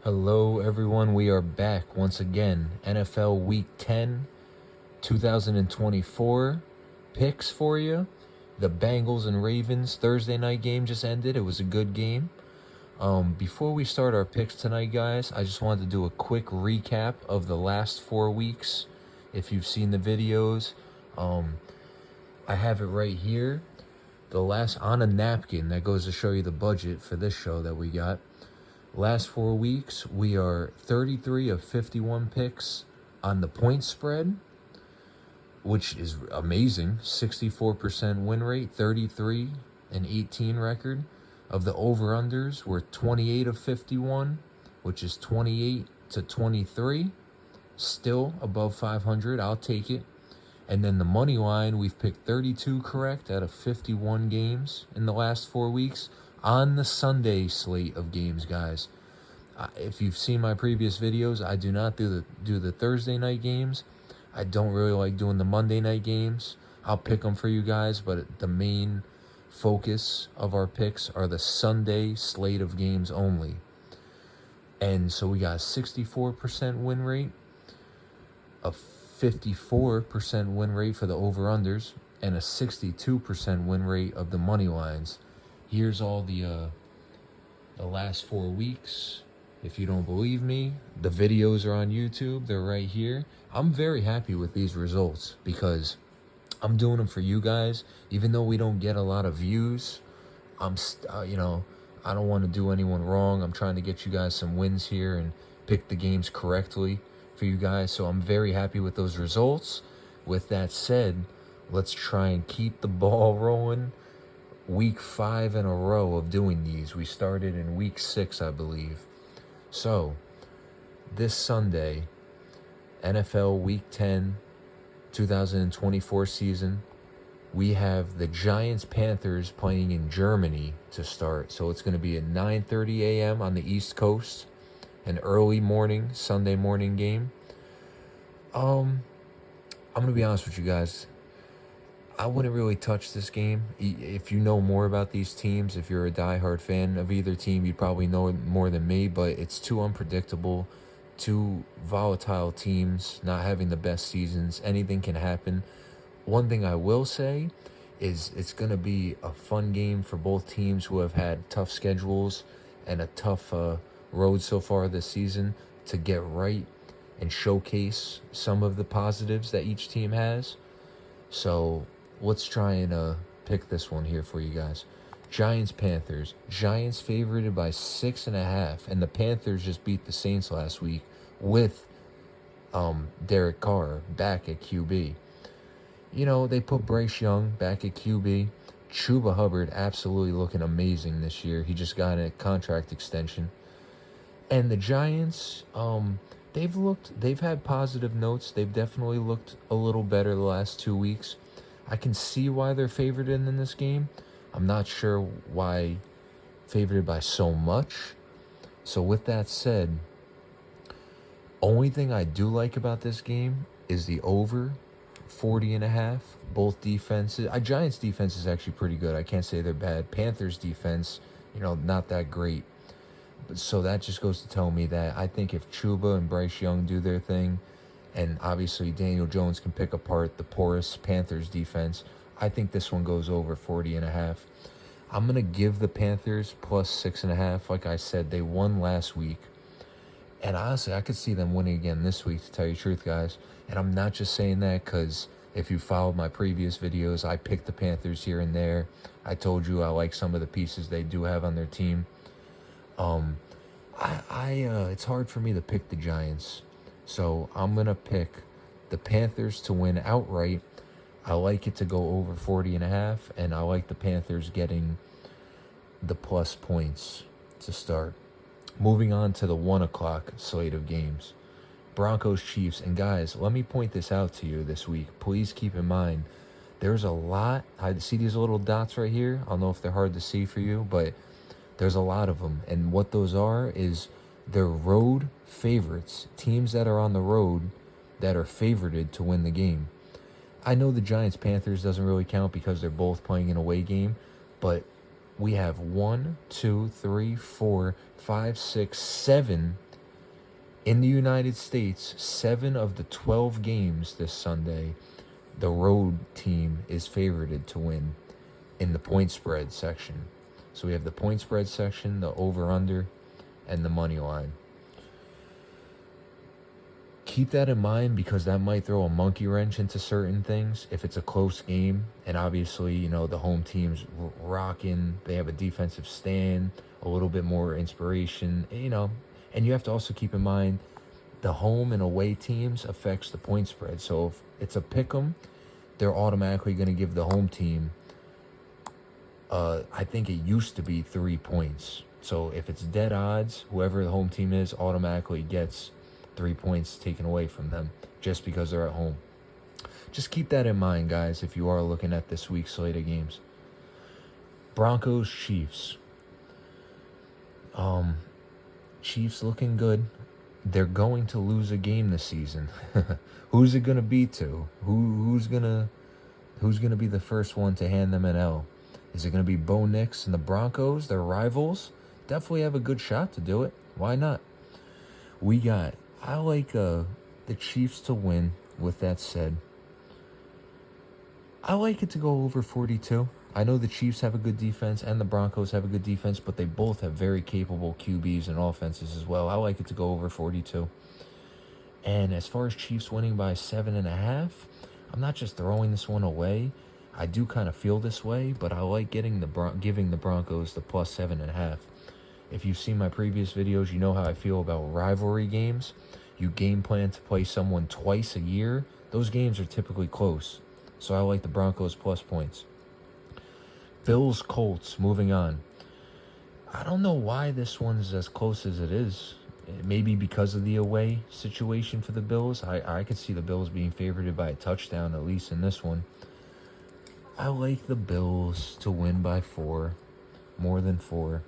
Hello, everyone. We are back once again. NFL Week 10, 2024 picks for you. The Bengals and Ravens Thursday night game just ended. It was a good game. Before we start our picks tonight, guys, I just wanted to do a quick recap of the last 4 weeks. If you've seen the videos, I have it right here. The last on a napkin that goes to show you the budget for this show that we got. Last 4 weeks, we are 33 of 51 picks on the point spread, which is amazing. 64% win rate, 33 and 18 record. Of the over-unders, we're 28 of 51, which is 28 to 23. Still above 500. I'll take it. And then the money line, we've picked 32 correct out of 51 games in the last 4 weeks. On the Sunday slate of games, guys. If you've seen my previous videos, I do not do the Thursday night games. I don't really like doing the Monday night games. I'll pick them for you guys, but the main focus of our picks are the Sunday slate of games only. And so we got a 64% win rate, a 54% win rate for the over-unders, and a 62% win rate of the money lines. Here's all the last 4 weeks. If you don't believe me, the videos are on YouTube. They're right here. I'm very happy with these results because I'm doing them for you guys. Even though we don't get a lot of views, I don't want to do anyone wrong. I'm trying to get you guys some wins here and pick the games correctly for you guys. So I'm very happy with those results. With that said, let's try and keep the ball rolling. Week 5 in a row of doing these. We started in week 6, I believe. So, this Sunday, NFL Week 10, 2024 season, we have the Giants-Panthers playing in Germany to start. So it's going to be at 9:30 a.m. on the East Coast, an early morning, Sunday morning game. I'm going to be honest with you guys. I wouldn't really touch this game. If you know more about these teams, if you're a diehard fan of either team, you probably know it more than me, but it's too unpredictable, too volatile teams, not having the best seasons. Anything can happen. One thing I will say is it's going to be a fun game for both teams who have had tough schedules and a tough road so far this season to get right and showcase some of the positives that each team has. So let's try and pick this one here for you guys. Giants-Panthers. Giants favorited by 6.5, and the Panthers just beat the Saints last week with Derek Carr back at QB. You know, they put Bryce Young back at QB. Chuba Hubbard absolutely looking amazing this year. He just got a contract extension. And the Giants, they've had positive notes. They've definitely looked a little better the last 2 weeks. I can see why they're favored in this game. I'm not sure why favored by so much. So with that said, only thing I do like about this game is the over 40.5. Both defenses. Giants defense is actually pretty good. I can't say they're bad. Panthers defense, not that great. So that just goes to tell me that I think if Chuba and Bryce Young do their thing, and obviously Daniel Jones can pick apart the porous Panthers defense, I think this one goes over 40.5. I'm going to give the Panthers plus 6.5. Like I said, they won last week. And honestly, I could see them winning again this week, to tell you the truth, guys. And I'm not just saying that because if you followed my previous videos, I picked the Panthers here and there. I told you I like some of the pieces they do have on their team. It's hard for me to pick the Giants. So I'm going to pick the Panthers to win outright. I like it to go over 40.5, and I like the Panthers getting the plus points to start. Moving on to the 1 o'clock slate of games. Broncos, Chiefs. And guys, let me point this out to you this week. Please keep in mind, there's a lot. I see these little dots right here. I don't know if they're hard to see for you, but there's a lot of them. And what those are is they're road favorites. Teams that are on the road that are favorited to win the game. I know the Giants-Panthers doesn't really count because they're both playing an away game, but we have 1, 2, 3, 4, 5, 6, 7 In the United States, 7 of the 12 games this Sunday, the road team is favorited to win in the point spread section. So we have the point spread section, the over-under, and the money line. Keep that in mind because that might throw a monkey wrench into certain things if it's a close game. And obviously, you know, the home team's rocking. They have a defensive stand, a little bit more inspiration, you know. And you have to also keep in mind the home and away teams affects the point spread. So if it's a pick 'em, they're automatically going to give the home team, I think it used to be 3 points. So if it's dead odds, whoever the home team is automatically gets 3 points taken away from them just because they're at home. Just keep that in mind, guys, if you are looking at this week's slate of games. Broncos, Chiefs. Chiefs looking good. They're going to lose a game this season. Who's it gonna be to? Who's gonna be the first one to hand them an L? Is it gonna be Bo Nix and the Broncos, their rivals? Definitely have a good shot to do it. Why not? I like the Chiefs to win. With that said, I like it to go over 42. I know the Chiefs have a good defense and the Broncos have a good defense, but they both have very capable QBs and offenses as well. I like it to go over 42. And as far as Chiefs winning by 7.5, I'm not just throwing this one away. I do kind of feel this way, but I like giving the Broncos the plus 7.5. If you've seen my previous videos, you know how I feel about rivalry games. You game plan to play someone twice a year. Those games are typically close. So I like the Broncos plus points. Bills, Colts, moving on. I don't know why this one's as close as it is. Maybe because of the away situation for the Bills. I could see the Bills being favored by a touchdown, at least in this one. I like the Bills to win by 4, more than 4.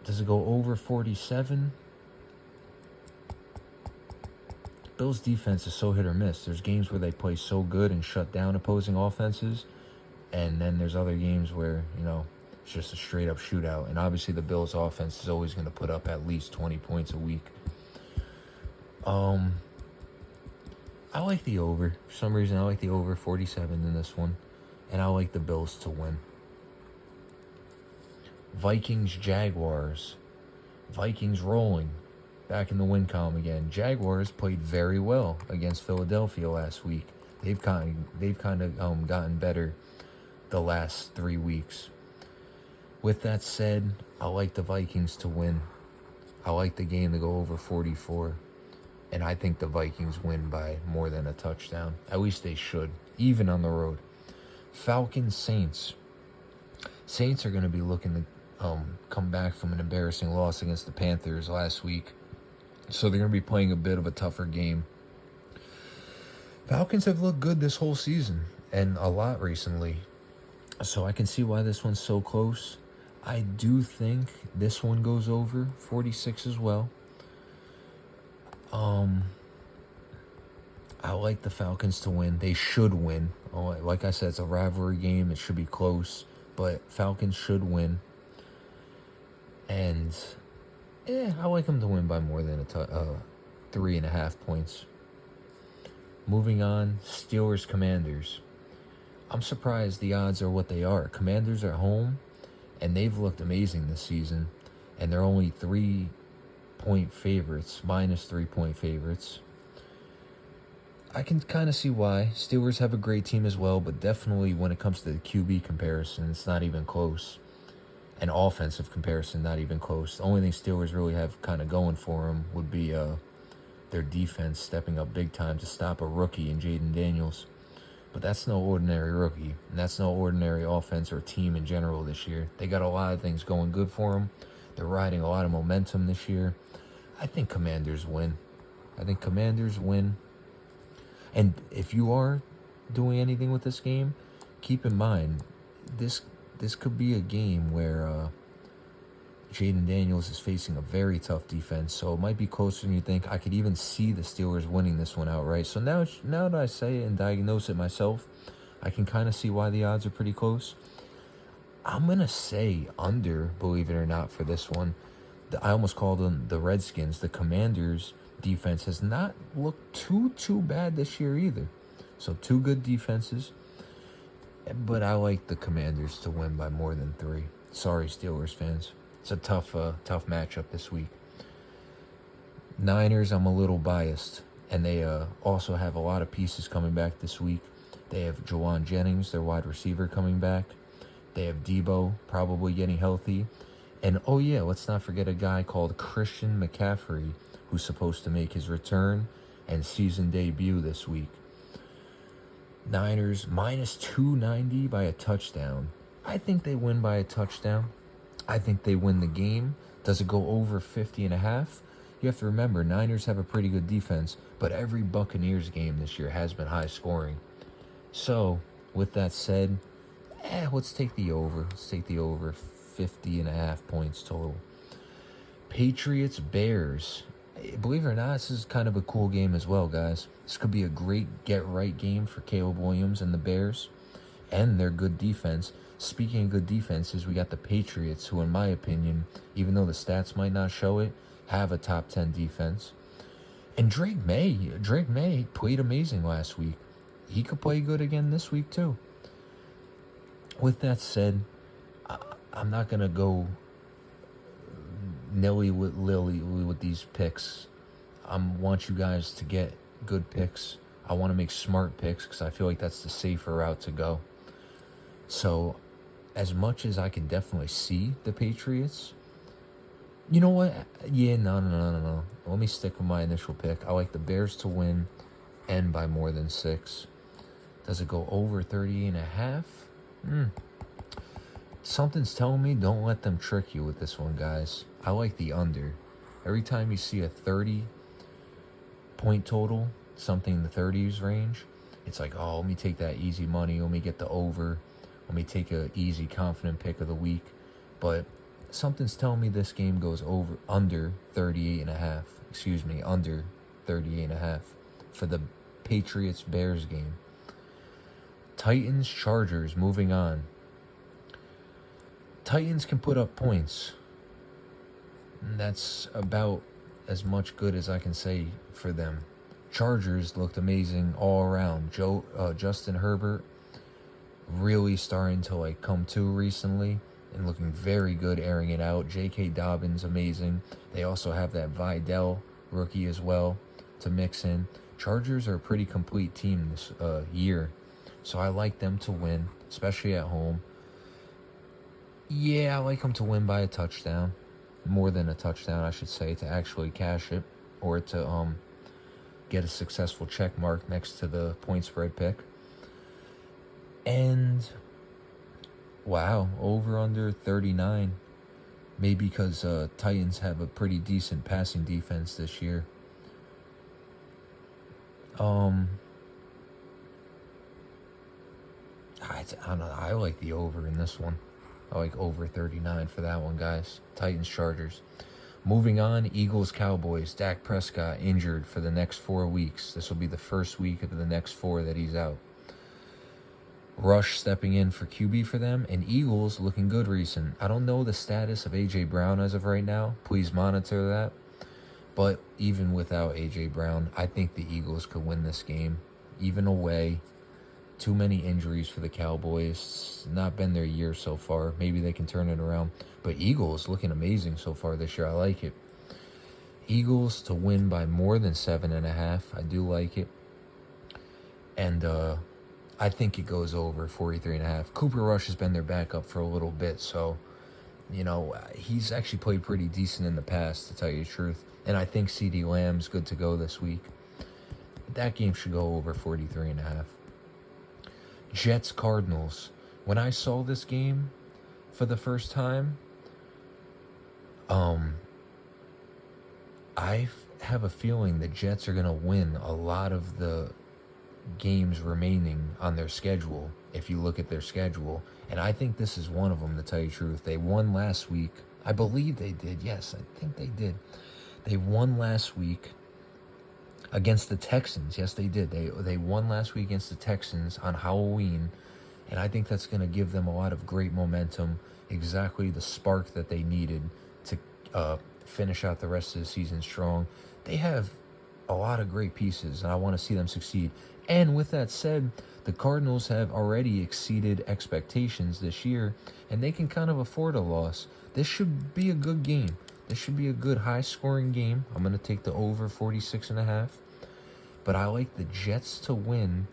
Does it go over 47? Bills' defense is so hit or miss. There's games where they play so good and shut down opposing offenses, and then there's other games where, you know, it's just a straight-up shootout. And obviously the Bills' offense is always going to put up at least 20 points a week. I like the over. For some reason, I like the over 47 in this one. And I like the Bills to win. Vikings, Jaguars. Vikings rolling. Back in the win column again. Jaguars played very well against Philadelphia last week. They've kind of gotten better the last 3 weeks. With that said, I like the Vikings to win. I like the game to go over 44. And I think the Vikings win by more than a touchdown. At least they should, even on the road. Falcons, Saints. Saints are going to be looking to come back from an embarrassing loss against the Panthers last week. So they're going to be playing a bit of a tougher game. Falcons have looked good this whole season and a lot recently. So I can see why this one's so close. I do think this one goes over 46 as well. I like the Falcons to win. They should win. Like I said, it's a rivalry game. It should be close. But Falcons should win. And, I like them to win by more than 3.5 points. Moving on, Steelers, Commanders. I'm surprised the odds are what they are. Commanders are home, and they've looked amazing this season. And they're only 3-point favorites, minus 3-point favorites. I can kind of see why. Steelers have a great team as well, but definitely when it comes to the QB comparison, it's not even close. An offensive comparison, not even close. The only thing Steelers really have kind of going for them would be their defense stepping up big time to stop a rookie in Jaden Daniels. But that's no ordinary rookie, and that's no ordinary offense or team in general this year. They got a lot of things going good for them. They're riding a lot of momentum this year. I think Commanders win. And if you are doing anything with this game, keep in mind, this could be a game where Jaden Daniels is facing a very tough defense, so it might be closer than you think. I could even see the Steelers winning this one outright. So now that I say it and diagnose it myself, I can kind of see why the odds are pretty close. I'm going to say under, believe it or not, for this one. I almost called them the Redskins. The Commanders' defense has not looked too bad this year either. So 2 good defenses. But I like the Commanders to win by more than 3. Sorry, Steelers fans. It's a tough matchup this week. Niners, I'm a little biased. And they also have a lot of pieces coming back this week. They have Jawan Jennings, their wide receiver, coming back. They have Debo probably getting healthy. And, oh yeah, let's not forget a guy called Christian McCaffrey, who's supposed to make his return and season debut this week. Niners minus 290 by a touchdown. I think they win by a touchdown. I think they win the game. Does it go over 50.5? You have to remember, Niners have a pretty good defense, but every Buccaneers game this year has been high scoring. So, with that said, let's take the over. Let's take the over 50.5 points total. Patriots, Bears. Believe it or not, this is kind of a cool game as well, guys. This could be a great get-right game for Caleb Williams and the Bears and their good defense. Speaking of good defenses, we got the Patriots, who, in my opinion, even though the stats might not show it, have a top 10 defense. And Drake May played amazing last week. He could play good again this week, too. With that said, I'm not going to go nilly with Lily with these picks. I want you guys to get good picks. I want to make smart picks because I feel like that's the safer route to go. So, as much as I can definitely see the Patriots, you know what? Yeah, no. Let me stick with my initial pick. I like the Bears to win and by more than 6. Does it go over 30.5? Something's telling me don't let them trick you with this one, guys. I like the under. Every time you see a 30-point total, something in the 30s range, it's like, oh, let me take that easy money. Let me get the over. Let me take a easy, confident pick of the week. But something's telling me this game goes under 38.5. Excuse me, under 38.5 for the Patriots-Bears game. Titans-Chargers, moving on. Titans can put up points. And that's about as much good as I can say for them. Chargers looked amazing all around. Justin Herbert really starting to come to recently and looking very good, airing it out. J.K. Dobbins amazing. They also have that Vidal rookie as well to mix in. Chargers are a pretty complete team this year, so I like them to win, especially at home. Yeah, I like them to win by a touchdown. More than a touchdown, I should say, to actually cash it or to get a successful check mark next to the point spread pick. And, wow, over under 39. Maybe because Titans have a pretty decent passing defense this year. I don't know. I like the over in this one. I like over 39 for that one, guys. Titans, Chargers. Moving on, Eagles, Cowboys. Dak Prescott injured for the next 4 weeks. This will be the first week of the next 4 that he's out. Rush stepping in for QB for them. And Eagles looking good recent. I don't know the status of A.J. Brown as of right now. Please monitor that. But even without A.J. Brown, I think the Eagles could win this game. Even away. Too many injuries for the Cowboys. It's not been their year so far. Maybe they can turn it around. But Eagles looking amazing so far this year. I like it. Eagles to win by more than 7.5. I do like it. And I think it goes over 43.5. Cooper Rush has been their backup for a little bit. So, he's actually played pretty decent in the past, to tell you the truth. And I think CeeDee Lamb's good to go this week. That game should go over 43.5. Jets, Cardinals. When I saw this game for the first time, I have a feeling the Jets are going to win a lot of the games remaining on their schedule, if you look at their schedule. And I think this is one of them, to tell you the truth. They won last week. I believe they did. Yes, I think they did. They won last week against the Texans. Yes, they did. They won last week against the Texans on Halloween, and I think that's going to give them a lot of great momentum, exactly the spark that they needed to finish out the rest of the season strong. They have a lot of great pieces, and I want to see them succeed. And with that said, the Cardinals have already exceeded expectations this year, and they can kind of afford a loss. This should be a good game. This should be a good high-scoring game. I'm going to take the over 46.5. But I like the Jets to win,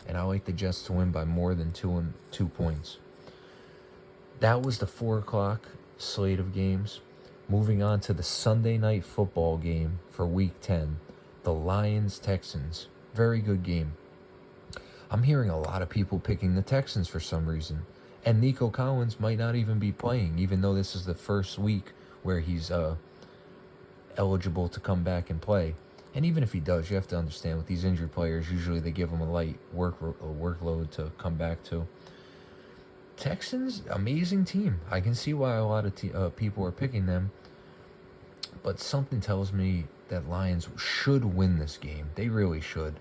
and I like the Jets to win by more than 2 points. That was the 4 o'clock slate of games. Moving on to the Sunday night football game for Week 10, the Lions-Texans. Very good game. I'm hearing a lot of people picking the Texans for some reason. And Nico Collins might not even be playing, even though this is the first week where he's eligible to come back and play. And even if he does, you have to understand with these injured players, usually they give him a light workload to come back to. Texans, amazing team. I can see why a lot of people are picking them. But something tells me that Lions should win this game. They really should.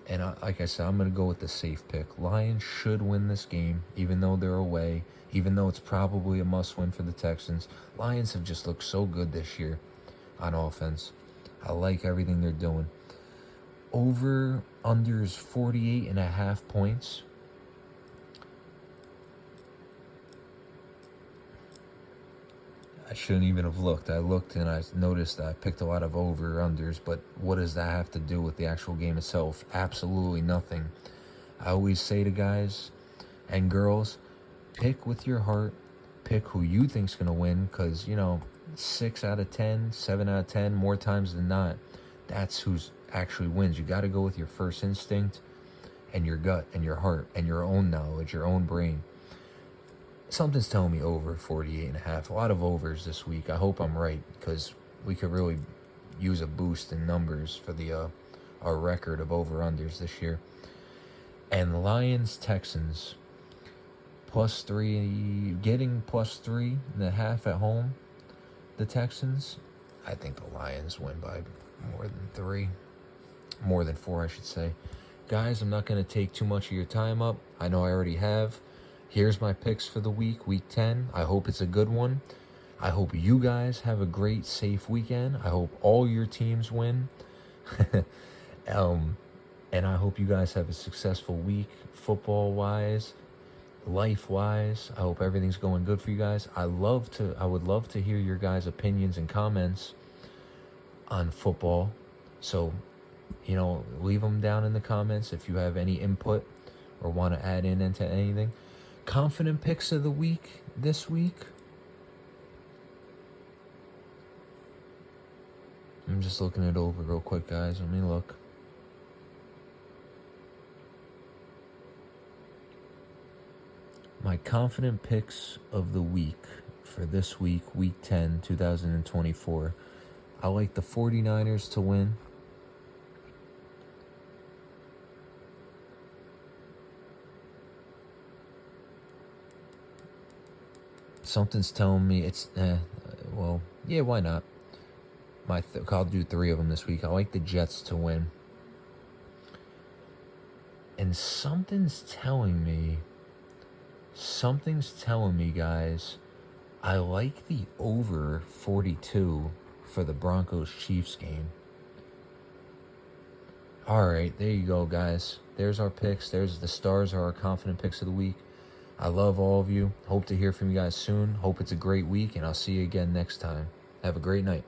And like I said, I'm going to go with the safe pick. Lions should win this game, even though they're away, even though it's probably a must-win for the Texans. Lions have just looked so good this year on offense. I like everything they're doing. Over, under is 48.5 points. I shouldn't even have looked. I looked and I noticed that I picked a lot of over-unders, but what does that have to do with the actual game itself? Absolutely nothing. I always say to guys and girls, pick with your heart. Pick who you think's going to win, because, 6 out of 10, 7 out of 10, more times than not, that's who's actually wins. You got to go with your first instinct and your gut and your heart and your own knowledge, your own brain. Something's telling me over 48.5. A lot of overs this week. I hope I'm right, because we could really use a boost in numbers for the our record of over-unders this year. And Lions-Texans, +3, getting +3.5 at home. The Texans, I think the Lions win by more than 3. More than 4, I should say. Guys, I'm not going to take too much of your time up. I know I already have. Here's my picks for the week 10. I hope it's a good one. I hope you guys have a great, safe weekend. I hope all your teams win. And I hope you guys have a successful week, football-wise, life-wise. I hope everything's going good for you guys. I would love to hear your guys' opinions and comments on football. So, leave them down in the comments if you have any input or want to add into anything. Confident picks of the week this week. I'm just looking it over real quick, guys. Let me look. My confident picks of the week for this week, Week 10, 2024. I like the 49ers to win. Something's telling me it's, why not? I'll do 3 of them this week. I like the Jets to win. And something's telling me, guys, I like the over 42 for the Broncos-Chiefs game. All right, there you go, guys. There's our picks. There's the stars are our confident picks of the week. I love all of you. Hope to hear from you guys soon. Hope it's a great week, and I'll see you again next time. Have a great night.